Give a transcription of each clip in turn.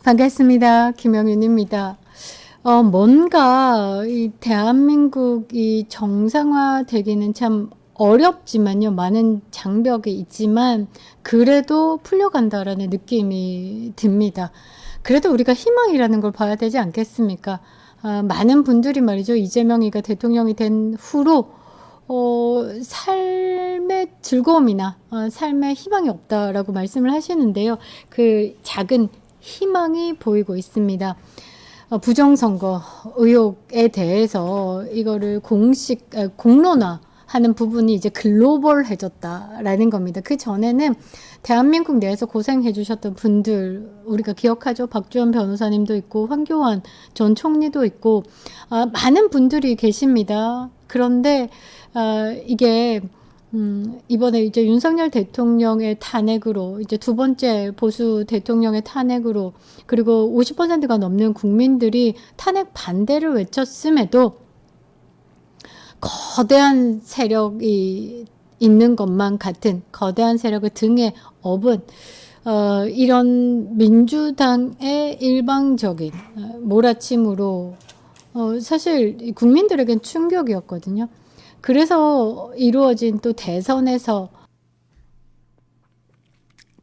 반갑습니다. 김영윤입니다. 뭔가 이 대한민국이 정상화되기는 참 어렵지만요. 많은 장벽이 있지만 그래도 풀려간다라는 느낌이 듭니다. 그래도 우리가 희망이라는 걸 봐야 되지 않겠습니까? 많은 분들이 말이죠. 이재명이가 대통령이 된 후로 삶의 즐거움이나 삶의 희망이 없다라고 말씀을 하시는데요. 그 작은 희망이 보이고 있습니다. 부정선거 의혹에 대해서 이거를 공론화하는 부분이 이제 글로벌해졌다라는 겁니다. 그 전에는 대한민국 내에서 고생해 주셨던 분들 우리가 기억하죠. 박주원 변호사님도 있고 황교안 전 총리도 있고 많은 분들이 계십니다. 그런데 이게 이번에 이제 윤석열 대통령의 탄핵으로 이제 두 번째 보수 대통령의 탄핵으로 그리고 50%가 넘는 국민들이 탄핵 반대를 외쳤음에도 거대한 세력이 있는 것만 같은 거대한 세력을 등에 업은 이런 민주당의 일방적인 몰아침으로 사실 국민들에겐 충격이었거든요. 그래서 이루어진 또 대선에서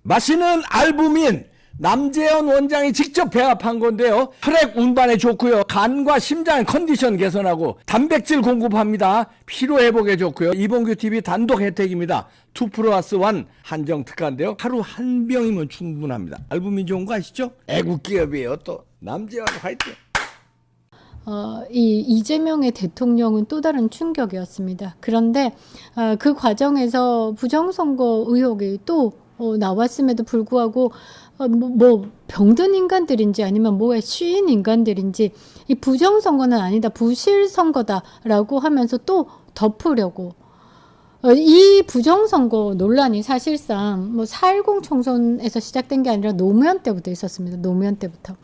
맛있는 알부민 남재현 원장이 직접 배합한 건데요. 혈액 운반에 좋고요. 간과 심장 컨디션 개선하고 단백질 공급합니다. 피로 회복에 좋고요. 이봉규 TV 단독 혜택입니다. 2+1 한정 특가인데요. 하루 한 병이면 충분합니다. 알부민 좋은 거 아시죠? 애국 기업이에요. 또 남재현 화이팅. 이 이재명의 대통령은 또 다른 충격이었습니다. 그런데 그 과정에서 부정선거 의혹이 또 나왔음에도 불구하고 뭐 병든 인간들인지 아니면 뭐에 쉬인 인간들인지 이 부정선거는 아니다, 부실선거다라고 하면서 또 덮으려고 이 부정선거 논란이 사실상 뭐 4.10 총선에서 시작된 게 아니라 노무현 때부터 있었습니다. 노무현 때부터.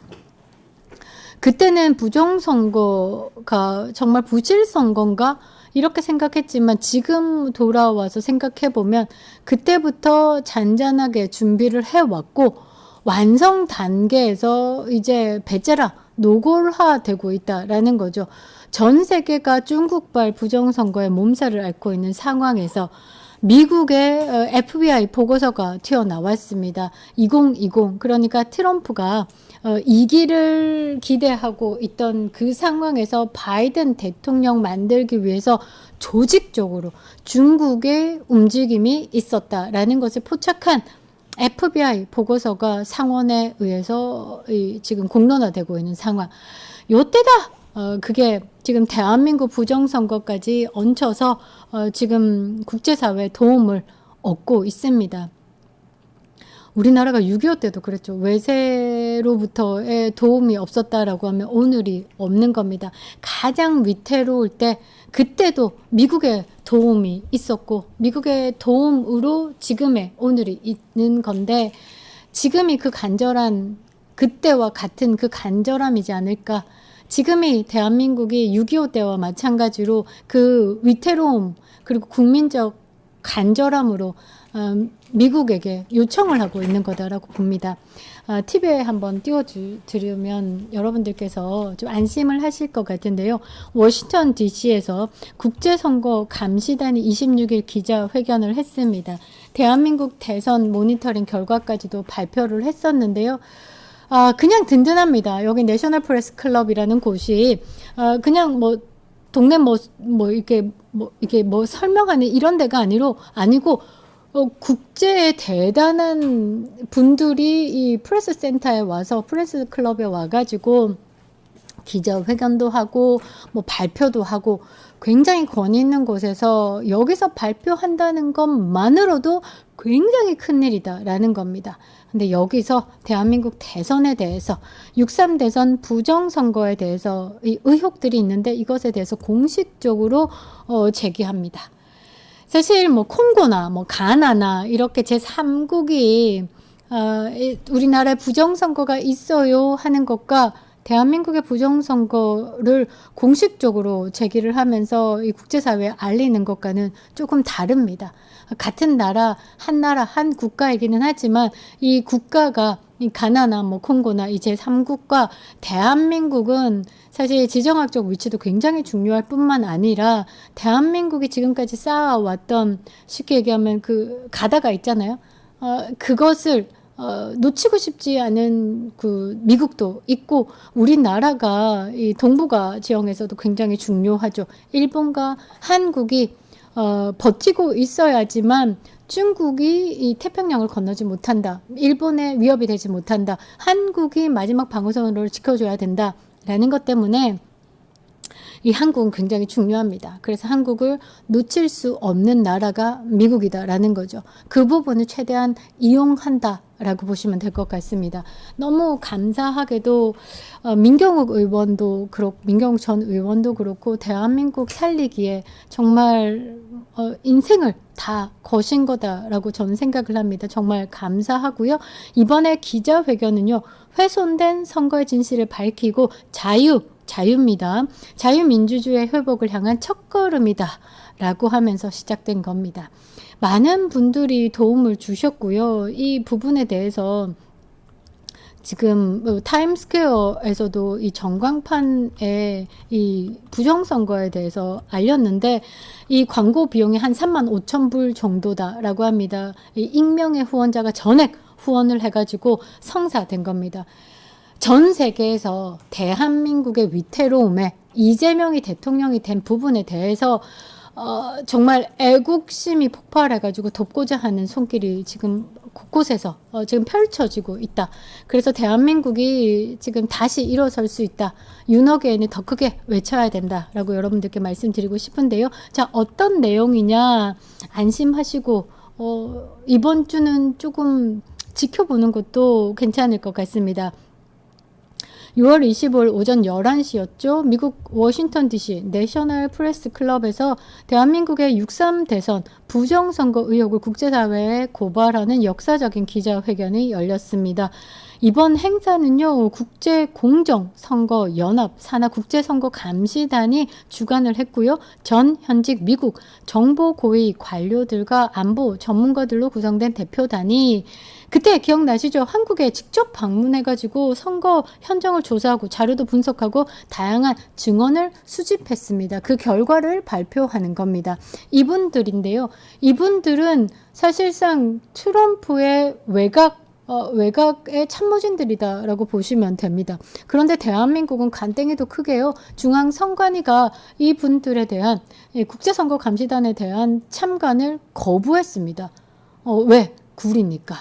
그때는 부정선거가 정말 부실선거인가? 이렇게 생각했지만 지금 돌아와서 생각해보면 그때부터 잔잔하게 준비를 해왔고 완성 단계에서 이제 배째라 노골화되고 있다라는 거죠. 전 세계가 중국발 부정선거에 몸살을 앓고 있는 상황에서 미국의 FBI 보고서가 튀어나왔습니다. 2020 그러니까 트럼프가 이기를 기대하고 있던 그 상황에서 바이든 대통령 만들기 위해서 조직적으로 중국의 움직임이 있었다라는 것을 포착한 FBI 보고서가 상원에 의해서 지금 공론화되고 있는 상황. 요때다 그게 지금 대한민국 부정선거까지 얹혀서 지금 국제사회의 도움을 얻고 있습니다. 우리나라가 6.25 때도 그랬죠. 외세로부터의 도움이 없었다라고 하면 오늘이 없는 겁니다. 가장 위태로울 때 그때도 미국의 도움이 있었고 미국의 도움으로 지금의 오늘이 있는 건데 지금이 그 간절한 그때와 같은 그 간절함이지 않을까. 지금이 대한민국이 6.25 때와 마찬가지로 그 위태로움 그리고 국민적 간절함으로 미국에게 요청을 하고 있는 거다라고 봅니다. TV에 한번 띄워드리면 여러분들께서 좀 안심을 하실 것 같은데요. 워싱턴 DC에서 국제선거 감시단이 26일 기자회견을 했습니다. 대한민국 대선 모니터링 결과까지도 발표를 했었는데요. 그냥 든든합니다. 여기 내셔널 프레스 클럽이라는 곳이 그냥 뭐 동네 이렇게 설명하는 이런 데가 아니고 국제의 대단한 분들이 이 프레스 센터에 와서 프레스 클럽에 와가지고 기자회견도 하고 뭐 발표도 하고 굉장히 권위 있는 곳에서 여기서 발표한다는 것만으로도 굉장히 큰일이다라는 겁니다. 근데 여기서 대한민국 대선에 대해서 6.3 대선 부정선거에 대해서 이 의혹들이 있는데 이것에 대해서 공식적으로 제기합니다. 사실 뭐 콩고나 뭐 가나나 이렇게 제3국이 우리나라에 부정선거가 있어요 하는 것과 대한민국의 부정선거를 공식적으로 제기를 하면서 이 국제사회에 알리는 것과는 조금 다릅니다. 같은 나라, 한 국가이기는 하지만 이 국가가 이 가나나 뭐 콩고나 이 제3국과 대한민국은 사실 지정학적 위치도 굉장히 중요할 뿐만 아니라 대한민국이 지금까지 쌓아왔던 쉽게 얘기하면 그 가다가 있잖아요. 그것을 놓치고 싶지 않은 그 미국도 있고 우리나라가 이 동북아 지형에서도 굉장히 중요하죠. 일본과 한국이 버티고 있어야지만 중국이 이 태평양을 건너지 못한다. 일본의 위협이 되지 못한다. 한국이 마지막 방어선으로 지켜줘야 된다라는 것 때문에 이 한국은 굉장히 중요합니다. 그래서 한국을 놓칠 수 없는 나라가 미국이다라는 거죠. 그 부분을 최대한 이용한다라고 보시면 될 것 같습니다. 너무 감사하게도 민경욱 의원도 그렇고 민경욱 전 의원도 그렇고 대한민국 살리기에 정말 인생을 다 거신 거다라고 저는 생각을 합니다. 정말 감사하고요. 이번에 기자회견은요. 훼손된 선거의 진실을 밝히고 자유입니다. 자유민주주의 회복을 향한 첫걸음이다 라고 하면서 시작된 겁니다. 많은 분들이 도움을 주셨고요. 이 부분에 대해서 지금 타임스퀘어에서도 이 전광판에 이 부정선거에 대해서 알렸는데 이 광고 비용이 한 35,000불 정도다라고 합니다. 이 익명의 후원자가 전액 후원을 해가지고 성사된 겁니다. 전 세계에서 대한민국의 위태로움에 이재명이 대통령이 된 부분에 대해서 정말 애국심이 폭발해가지고 돕고자 하는 손길이 지금 곳곳에서 지금 펼쳐지고 있다. 그래서 대한민국이 지금 다시 일어설 수 있다. 윤호계에는 더 크게 외쳐야 된다라고 여러분들께 말씀드리고 싶은데요. 자, 어떤 내용이냐 안심하시고 이번 주는 조금 지켜보는 것도 괜찮을 것 같습니다. 6월 25일 오전 11시였죠. 미국 워싱턴 DC 내셔널 프레스 클럽에서 대한민국의 6.3 대선 부정선거 의혹을 국제사회에 고발하는 역사적인 기자회견이 열렸습니다. 이번 행사는요. 국제공정선거연합 산하 국제선거감시단이 주관을 했고요. 전 현직 미국 정보고위 관료들과 안보 전문가들로 구성된 대표단이 그때 기억나시죠? 한국에 직접 방문해가지고 선거 현장을 조사하고 자료도 분석하고 다양한 증언을 수집했습니다. 그 결과를 발표하는 겁니다. 이분들인데요. 이분들은 사실상 트럼프의 외곽의 참모진들이다라고 보시면 됩니다. 그런데 대한민국은 간땡이도 크게요. 중앙선관위가 이 분들에 대한 국제선거감시단에 대한 참관을 거부했습니다. 왜? 구리니까.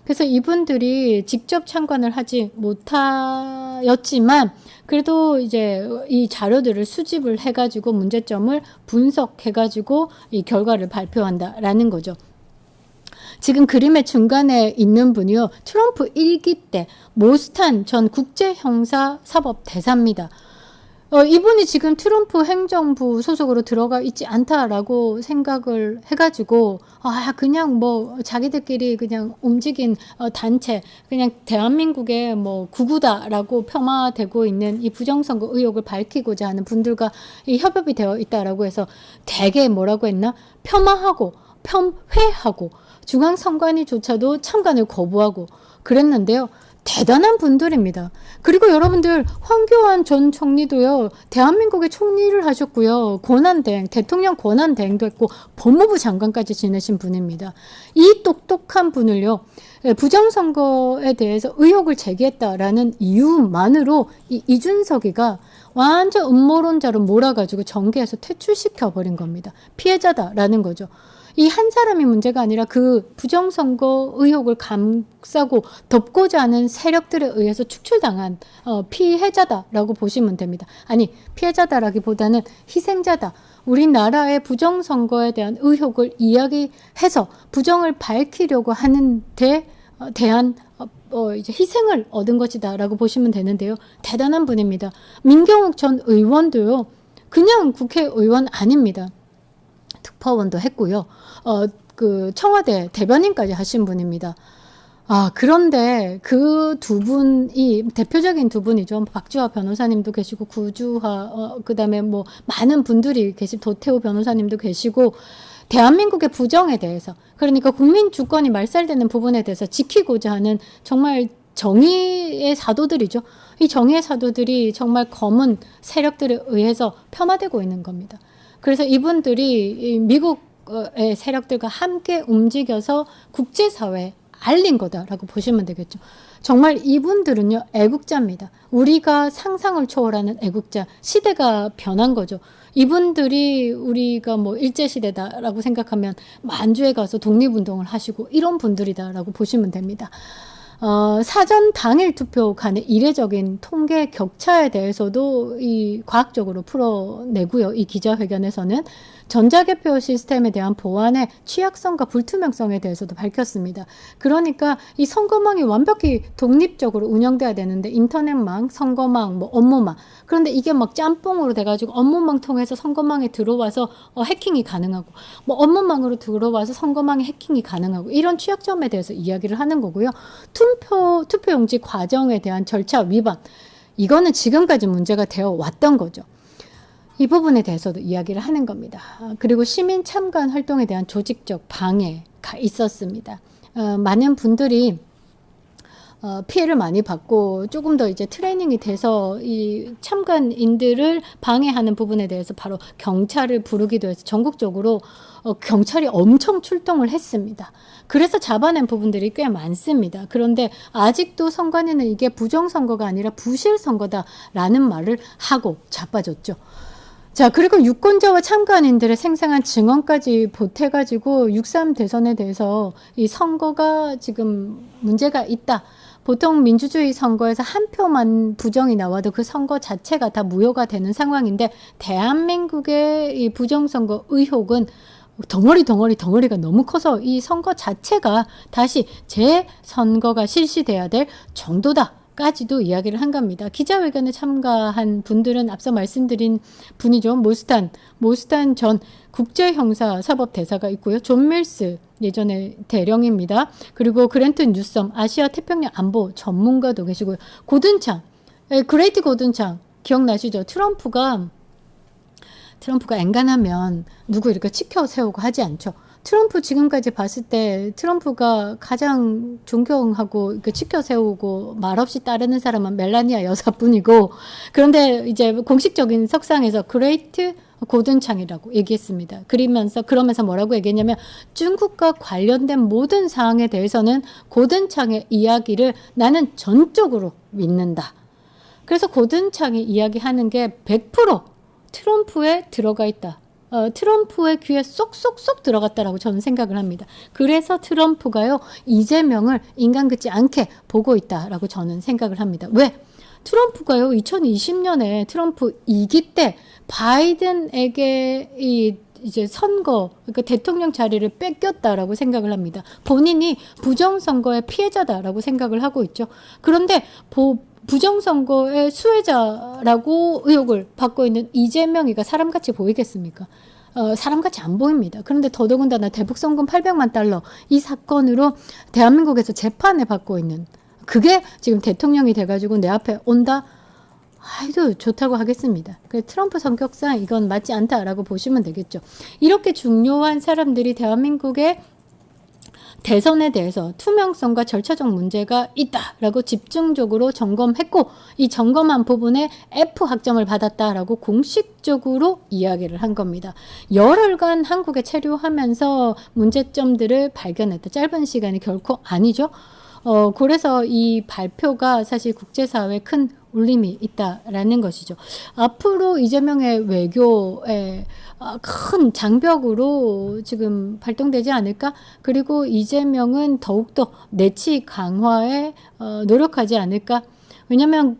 그래서 이분들이 직접 참관을 하지 못하였지만 그래도 이제 이 자료들을 수집을 해가지고 문제점을 분석해가지고 이 결과를 발표한다라는 거죠. 지금 그림의 중간에 있는 분이요. 트럼프 1기 때 모스탄 전 국제형사사법대사입니다. 이분이 지금 트럼프 행정부 소속으로 들어가 있지 않다라고 생각을 해가지고 그냥 뭐 자기들끼리 그냥 움직인 단체 그냥 대한민국의 뭐 구구다라고 폄하되고 있는 이 부정선거 의혹을 밝히고자 하는 분들과 이 협업이 되어 있다라고 해서 되게 뭐라고 했나 폄하하고 폄훼하고 중앙선관위조차도 참관을 거부하고 그랬는데요. 대단한 분들입니다. 그리고 여러분들 황교안 전 총리도요. 대한민국의 총리를 하셨고요. 권한대행, 대통령 권한대행도 했고 법무부 장관까지 지내신 분입니다. 이 똑똑한 분을요. 부정선거에 대해서 의혹을 제기했다라는 이유만으로 이준석이가 완전 음모론자로 몰아가지고 정계에서 퇴출시켜버린 겁니다. 피해자다라는 거죠. 이 한 사람이 문제가 아니라 그 부정선거 의혹을 감싸고 덮고자 하는 세력들에 의해서 축출당한 피해자다라고 보시면 됩니다. 아니 피해자다라기보다는 희생자다. 우리나라의 부정선거에 대한 의혹을 이야기해서 부정을 밝히려고 하는 데 대한 이제 희생을 얻은 것이다라고 보시면 되는데요. 대단한 분입니다. 민경욱 전 의원도요. 그냥 국회의원 아닙니다. 특파원도 했고요. 그 청와대 대변인까지 하신 분입니다. 그런데 그 두 분이 대표적인 두 분이죠. 박주화 변호사님도 계시고 구주화 그다음에 뭐 많은 분들이 계시고 도태우 변호사님도 계시고 대한민국의 부정에 대해서 그러니까 국민 주권이 말살되는 부분에 대해서 지키고자 하는 정말 정의의 사도들이죠. 이 정의의 사도들이 정말 검은 세력들에 의해서 폄하되고 있는 겁니다. 그래서 이분들이 미국의 세력들과 함께 움직여서 국제사회에 알린 거다라고 보시면 되겠죠. 정말 이분들은요, 애국자입니다. 우리가 상상을 초월하는 애국자. 시대가 변한 거죠. 이분들이 우리가 뭐 일제시대다라고 생각하면 만주에 가서 독립운동을 하시고 이런 분들이다라고 보시면 됩니다. 사전 당일 투표 간의 이례적인 통계 격차에 대해서도 이 과학적으로 풀어내고요. 이 기자회견에서는 전자개표 시스템에 대한 보안의 취약성과 불투명성에 대해서도 밝혔습니다. 그러니까 이 선거망이 완벽히 독립적으로 운영돼야 되는데 인터넷망, 선거망, 뭐 업무망, 그런데 이게 막 짬뽕으로 돼가지고 업무망 통해서 선거망에 들어와서 해킹이 가능하고 뭐 업무망으로 들어와서 선거망에 해킹이 가능하고 이런 취약점에 대해서 이야기를 하는 거고요. 투표용지 과정에 대한 절차 위반, 이거는 지금까지 문제가 되어 왔던 거죠. 이 부분에 대해서도 이야기를 하는 겁니다. 그리고 시민 참관 활동에 대한 조직적 방해가 있었습니다. 많은 분들이 피해를 많이 받고 조금 더 이제 트레이닝이 돼서 이 참관인들을 방해하는 부분에 대해서 바로 경찰을 부르기도 해서 전국적으로 경찰이 엄청 출동을 했습니다. 그래서 잡아낸 부분들이 꽤 많습니다. 그런데 아직도 선관위는 이게 부정선거가 아니라 부실선거다라는 말을 하고 자빠졌죠. 자, 그리고 유권자와 참관인들의 생생한 증언까지 보태가지고 6.3 대선에 대해서 이 선거가 지금 문제가 있다. 보통 민주주의 선거에서 한 표만 부정이 나와도 그 선거 자체가 다 무효가 되는 상황인데 대한민국의 이 부정선거 의혹은 덩어리가 너무 커서 이 선거 자체가 다시 재선거가 실시돼야 될 정도다. 까지도 이야기를 한 겁니다. 기자회견에 참가한 분들은 앞서 말씀드린 분이죠. 모스탄 전 국제형사사법대사가 있고요. 존 밀스 예전에 대령입니다. 그리고 그랜트 뉴섬 아시아 태평양 안보 전문가도 계시고요. 고든창, 그레이트 고든창 기억나시죠? 트럼프가 엔간하면 누구 이렇게 치켜 세우고 하지 않죠. 트럼프 지금까지 봤을 때 트럼프가 가장 존경하고 치켜 세우고 말없이 따르는 사람은 멜라니아 여사뿐이고, 그런데 이제 공식적인 석상에서 그레이트 고든창이라고 얘기했습니다. 그러면서 뭐라고 얘기했냐면 중국과 관련된 모든 사항에 대해서는 고든창의 이야기를 나는 전적으로 믿는다. 그래서 고든창이 이야기하는 게 100% 트럼프에 들어가 있다. 트럼프의 귀에 쏙쏙쏙 들어갔다라고 저는 생각을 합니다. 그래서 트럼프가요, 이재명을 인간 같지 않게 보고 있다라고 저는 생각을 합니다. 왜? 트럼프가요, 2020년에 트럼프 2기 때 바이든에게 이제 선거, 그러니까 대통령 자리를 뺏겼다라고 생각을 합니다. 본인이 부정선거의 피해자다라고 생각을 하고 있죠. 그런데 부정선거의 수혜자라고 의혹을 받고 있는 이재명이가 사람같이 보이겠습니까? 사람같이 안 보입니다. 그런데 더더군다나 대북송금 800만 달러 이 사건으로 대한민국에서 재판을 받고 있는, 그게 지금 대통령이 돼가지고 내 앞에 온다? 아이도 좋다고 하겠습니다. 트럼프 성격상 이건 맞지 않다라고 보시면 되겠죠. 이렇게 중요한 사람들이 대한민국의 대선에 대해서 투명성과 절차적 문제가 있다라고 집중적으로 점검했고, 이 점검한 부분에 F 학점을 받았다라고 공식적으로 이야기를 한 겁니다. 열흘간 한국에 체류하면서 문제점들을 발견했다. 짧은 시간이 결코 아니죠. 그래서 이 발표가 사실 국제사회에 큰 울림이 있다라는 것이죠. 앞으로 이재명의 외교에 큰 장벽으로 지금 발동되지 않을까? 그리고 이재명은 더욱더 내치 강화에 노력하지 않을까? 왜냐하면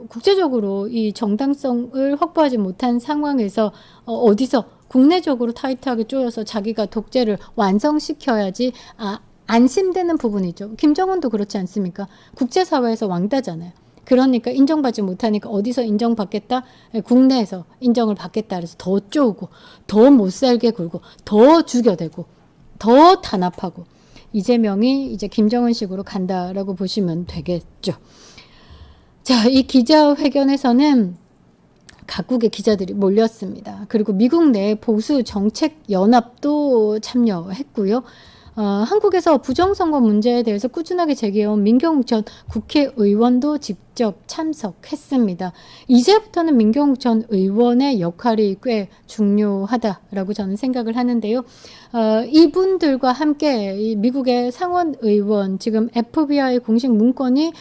국제적으로 이 정당성을 확보하지 못한 상황에서 어디서 국내적으로 타이트하게 쪼여서 자기가 독재를 완성시켜야지 안심되는 부분이죠. 김정은도 그렇지 않습니까? 국제사회에서 왕따잖아요. 그러니까 인정받지 못하니까 어디서 인정받겠다? 국내에서 인정을 받겠다. 그래서 더 쪼우고, 더 못살게 굴고, 더 죽여대고, 더 탄압하고, 이재명이 이제 김정은식으로 간다라고 보시면 되겠죠. 자, 이 기자회견에서는 각국의 기자들이 몰렸습니다. 그리고 미국 내 보수 정책 연합도 참여했고요. 한국에서 부정선거 문제에 대해서 꾸준하게 제기해온 민경욱 전 국회의원도 직접 참석했습니다. 이제부터는 민경욱 전 의원의 역할이 꽤 중요하다라고 저는 생각을 하는데요. 이분들과 함께 이 미국의 상원 의원, 지금 FBI 공식 문건이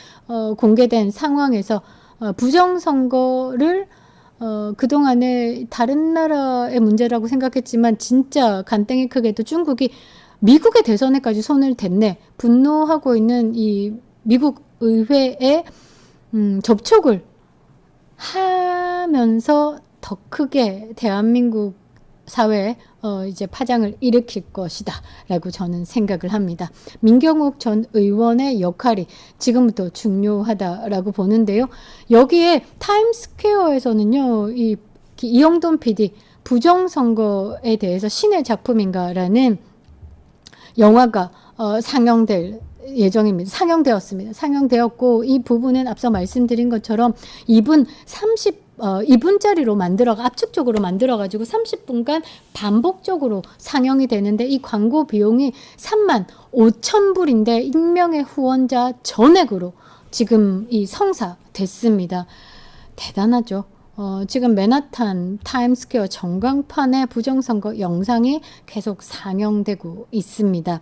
공개된 상황에서 부정선거를 그동안에 다른 나라의 문제라고 생각했지만 진짜 간땡이 크게도 중국이 미국의 대선에까지 손을 댔네. 분노하고 있는 이 미국 의회에 접촉을 하면서 더 크게 대한민국 사회에 이제 파장을 일으킬 것이다 라고 저는 생각을 합니다. 민경욱 전 의원의 역할이 지금부터 중요하다라고 보는데요. 여기에 타임스퀘어에서는요, 이영돈 PD 부정선거에 대해서 신의 작품인가라는 영화가 상영될 예정입니다. 상영되었습니다. 상영되었고 이 부분은 앞서 말씀드린 것처럼 2분짜리로 압축적으로 만들어가지고 30분간 반복적으로 상영이 되는데 이 광고 비용이 35,000불인데 익명의 후원자 전액으로 지금 이 성사됐습니다. 대단하죠. 지금 맨하탄 타임스퀘어 전광판의 부정선거 영상이 계속 상영되고 있습니다.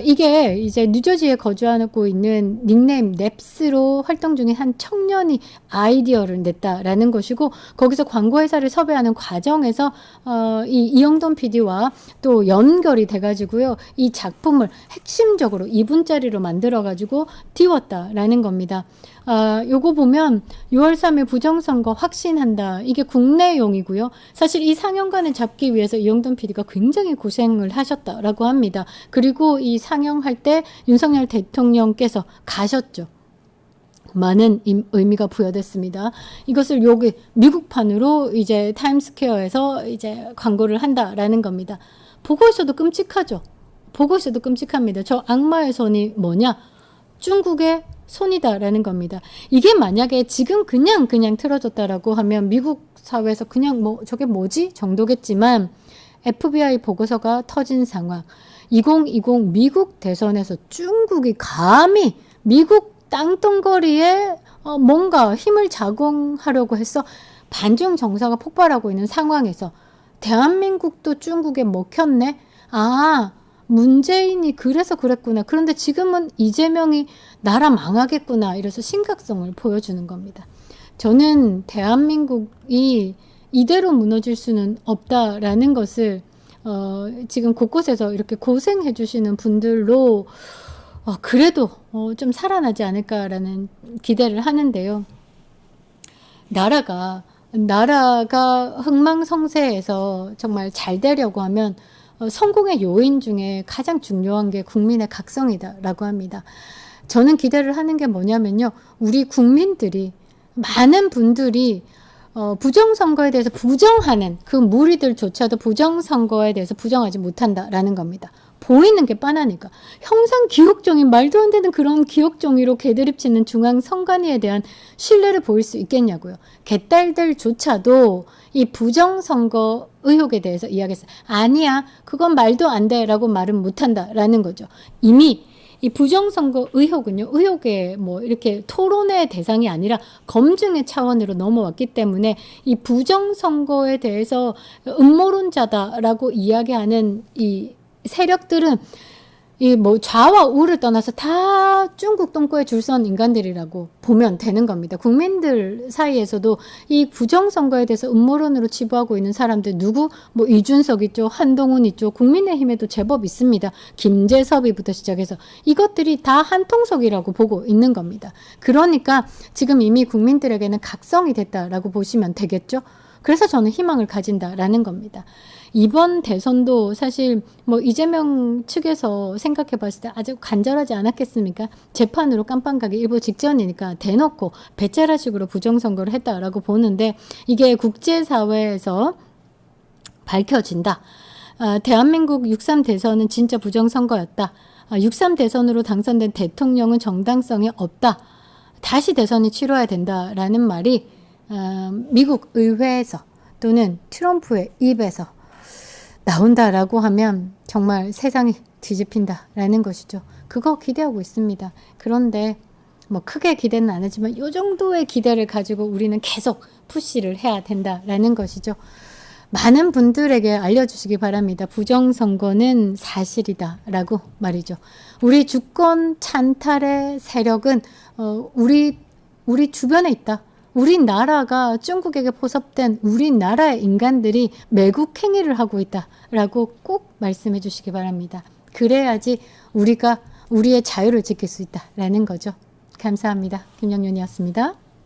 이게 이제 뉴저지에 거주하고 있는 닉네임 넵스로 활동 중인 한 청년이 아이디어를 냈다라는 것이고, 거기서 광고회사를 섭외하는 과정에서 이영돈 PD와 또 연결이 돼가지고요, 이 작품을 핵심적으로 2분짜리로 만들어가지고 띄웠다라는 겁니다. 요거 보면 6월 3일 부정선거 확신한다. 이게 국내용이고요. 사실 이 상영관을 잡기 위해서 이영돈 PD가 굉장히 고생을 하셨다라고 합니다. 그리고 이 상영할 때 윤석열 대통령께서 가셨죠. 많은 의미가 부여됐습니다. 이것을 여기 미국판으로 이제 타임스퀘어에서 이제 광고를 한다라는 겁니다. 보고 있어도 끔찍하죠. 보고 있어도 끔찍합니다. 저 악마의 손이 뭐냐? 중국의 손이다라는 겁니다. 이게 만약에 지금 그냥 틀어졌다라고 하면 미국 사회에서 그냥 뭐 저게 뭐지 정도겠지만, FBI 보고서가 터진 상황, 2020 미국 대선에서 중국이 감히 미국 땅덩거리에 뭔가 힘을 작용하려고 해서 반중 정서가 폭발하고 있는 상황에서 대한민국도 중국에 먹혔네? 문재인이 그래서 그랬구나. 그런데 지금은 이재명이 나라 망하겠구나. 이래서 심각성을 보여주는 겁니다. 저는 대한민국이 이대로 무너질 수는 없다라는 것을 지금 곳곳에서 이렇게 고생해 주시는 분들로 그래도 좀 살아나지 않을까라는 기대를 하는데요. 나라가 흥망성쇠해서 정말 잘 되려고 하면 성공의 요인 중에 가장 중요한 게 국민의 각성이다라고 합니다. 저는 기대를 하는 게 뭐냐면요, 우리 국민들이, 많은 분들이 부정선거에 대해서 부정하는 그 무리들조차도 부정선거에 대해서 부정하지 못한다라는 겁니다. 보이는 게 뻔하니까. 형상 기억종이, 말도 안 되는 그런 기억종이로 개드립치는 중앙선관위에 대한 신뢰를 보일 수 있겠냐고요. 개딸들조차도 이 부정선거 의혹에 대해서 이야기했어요. 아니야, 그건 말도 안 돼 라고 말은 못한다라는 거죠. 이미 이 부정선거 의혹은요, 의혹의 뭐 이렇게 토론의 대상이 아니라 검증의 차원으로 넘어왔기 때문에 이 부정선거에 대해서 음모론자다라고 이야기하는 이 세력들은 이 뭐 좌와 우를 떠나서 다 중국 똥꼬에 줄 선 인간들이라고 보면 되는 겁니다. 국민들 사이에서도 이 부정선거에 대해서 음모론으로 치부하고 있는 사람들 누구? 뭐 이준석 있죠, 한동훈 있죠, 국민의힘에도 제법 있습니다. 김재섭이부터 시작해서 이것들이 다 한통속이라고 보고 있는 겁니다. 그러니까 지금 이미 국민들에게는 각성이 됐다라고 보시면 되겠죠. 그래서 저는 희망을 가진다라는 겁니다. 이번 대선도 사실 뭐 이재명 측에서 생각해 봤을 때 아주 간절하지 않았겠습니까? 재판으로 깜빵 가기 일보 직전이니까 대놓고 배째라식으로 부정선거를 했다라고 보는데, 이게 국제사회에서 밝혀진다. 대한민국 6.3 대선은 진짜 부정선거였다. 6.3 대선으로 당선된 대통령은 정당성이 없다. 다시 대선이 치러야 된다라는 말이 미국 의회에서 또는 트럼프의 입에서 나온다라고 하면 정말 세상이 뒤집힌다라는 것이죠. 그거 기대하고 있습니다. 그런데 뭐 크게 기대는 안 하지만 이 정도의 기대를 가지고 우리는 계속 푸시를 해야 된다라는 것이죠. 많은 분들에게 알려주시기 바랍니다. 부정선거는 사실이다라고 말이죠. 우리 주권 찬탈의 세력은 우리 주변에 있다. 우리나라가 중국에게 포섭된 우리나라의 인간들이 매국 행위를 하고 있다라고 꼭 말씀해 주시기 바랍니다. 그래야지 우리가 우리의 자유를 지킬 수 있다라는 거죠. 감사합니다. 김영윤이었습니다.